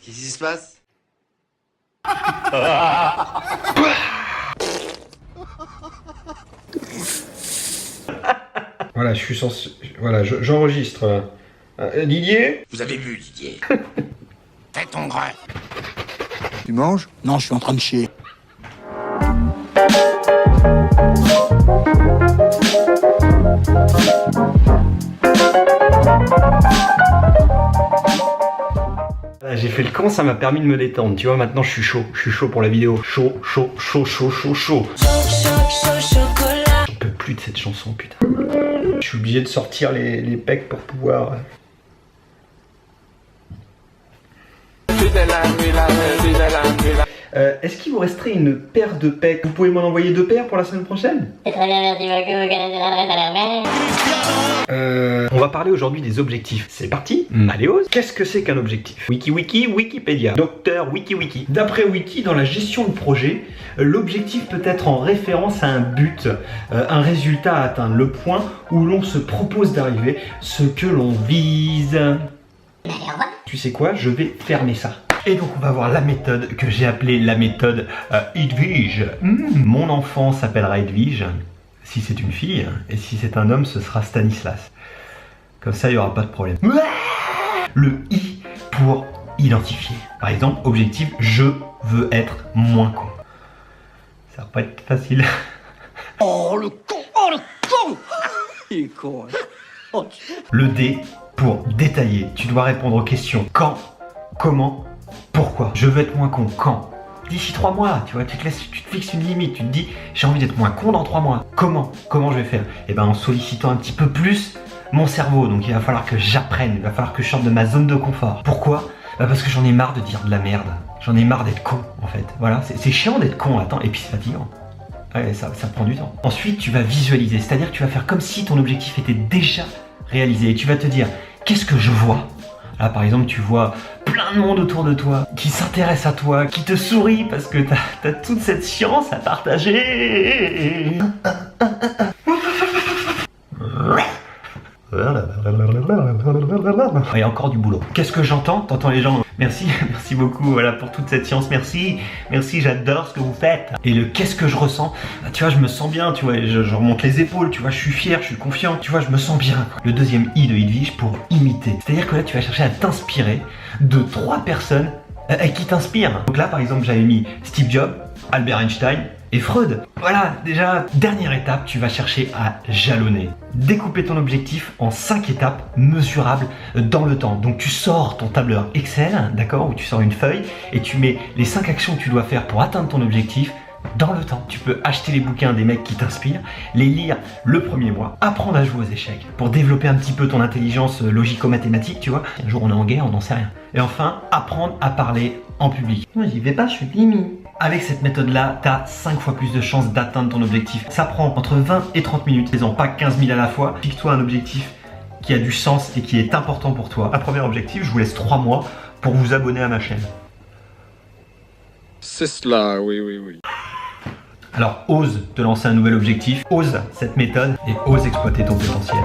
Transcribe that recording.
Qu'est-ce qui se passe? Voilà, je suis censé... Voilà, j'enregistre. Didier? Vous avez bu, Didier. Fais ton grain. Tu manges? Non, je suis en train de chier. J'ai fait le con, ça m'a permis de me détendre. Tu vois, maintenant je suis chaud pour la vidéo. Chaud. J'en peux plus de cette chanson, putain. Je suis obligé de sortir les pecs pour pouvoir... Est-ce qu'il vous resterait une paire de pecs? Vous pouvez m'en envoyer 2 paires pour la semaine prochaine? C'est très bien, merci beaucoup, vous connaissez l'adresse à la main. On va parler aujourd'hui des objectifs. C'est parti, Maléos. Qu'est-ce que c'est qu'un objectif? Wikipédia. Docteur Wiki. D'après Wiki, dans la gestion de projet, l'objectif peut être en référence à un but, un résultat à atteindre, le point où l'on se propose d'arriver, ce que l'on vise. Allez, au revoir. Tu sais quoi? Je vais fermer ça. Et donc on va voir la méthode que j'ai appelée la méthode Edwige. Mon enfant s'appellera Edwige, si c'est une fille, et si c'est un homme, ce sera Stanislas. Comme ça, il n'y aura pas de problème. Le I pour identifier. Par exemple, objectif, je veux être moins con. Ça va pas être facile. Oh le con! Il est con, hein. Oh, Le D pour détailler. Tu dois répondre aux questions. Quand? Comment? Pourquoi? Je veux être moins con. Quand? D'ici 3 mois, tu vois, tu te fixes une limite, tu te dis j'ai envie d'être moins con dans 3 mois. Comment je vais faire? Eh ben en sollicitant un petit peu plus mon cerveau. Donc il va falloir que j'apprenne, il va falloir que je sorte de ma zone de confort. Pourquoi? Bah parce que j'en ai marre de dire de la merde. J'en ai marre d'être con en fait. Voilà, c'est chiant d'être con, attends, et puis c'est fatigant. Ouais, ça prend du temps. Ensuite, tu vas visualiser, c'est-à-dire que tu vas faire comme si ton objectif était déjà réalisé. Et tu vas te dire, qu'est-ce que je vois? Là, par exemple, tu vois plein de monde autour de toi qui s'intéresse à toi, qui te sourit parce que t'as toute cette science à partager. Il y a encore du boulot. Qu'est-ce que j'entends? T'entends les gens? Merci beaucoup, voilà, pour toute cette science. Merci, j'adore ce que vous faites. Et le qu'est-ce que je ressens? Bah, tu vois, je me sens bien, tu vois, je remonte les épaules, tu vois, je suis fier, je suis confiant, tu vois, je me sens bien. Le deuxième I de Edwige pour imiter. C'est-à-dire que là, tu vas chercher à t'inspirer de 3 personnes qui t'inspirent. Donc là, par exemple, j'avais mis Steve Jobs, Albert Einstein et Freud. Voilà, déjà, dernière étape, tu vas chercher à jalonner. Découper ton objectif en 5 étapes mesurables dans le temps. Donc tu sors ton tableur Excel, d'accord, où tu sors une feuille et tu mets les 5 actions que tu dois faire pour atteindre ton objectif dans le temps. Tu peux acheter les bouquins des mecs qui t'inspirent, les lire le premier mois, apprendre à jouer aux échecs pour développer un petit peu ton intelligence logico-mathématique, tu vois. Un jour on est en guerre, on n'en sait rien. Et enfin, apprendre à parler en public. Moi j'y vais pas, je suis timide. Avec cette méthode-là, tu as 5 fois plus de chances d'atteindre ton objectif. Ça prend entre 20 et 30 minutes, faisant pas 15 000 à la fois. Fixe-toi un objectif qui a du sens et qui est important pour toi. Un premier objectif, je vous laisse 3 mois pour vous abonner à ma chaîne. C'est cela, oui. Alors, ose te lancer un nouvel objectif, ose cette méthode et ose exploiter ton potentiel.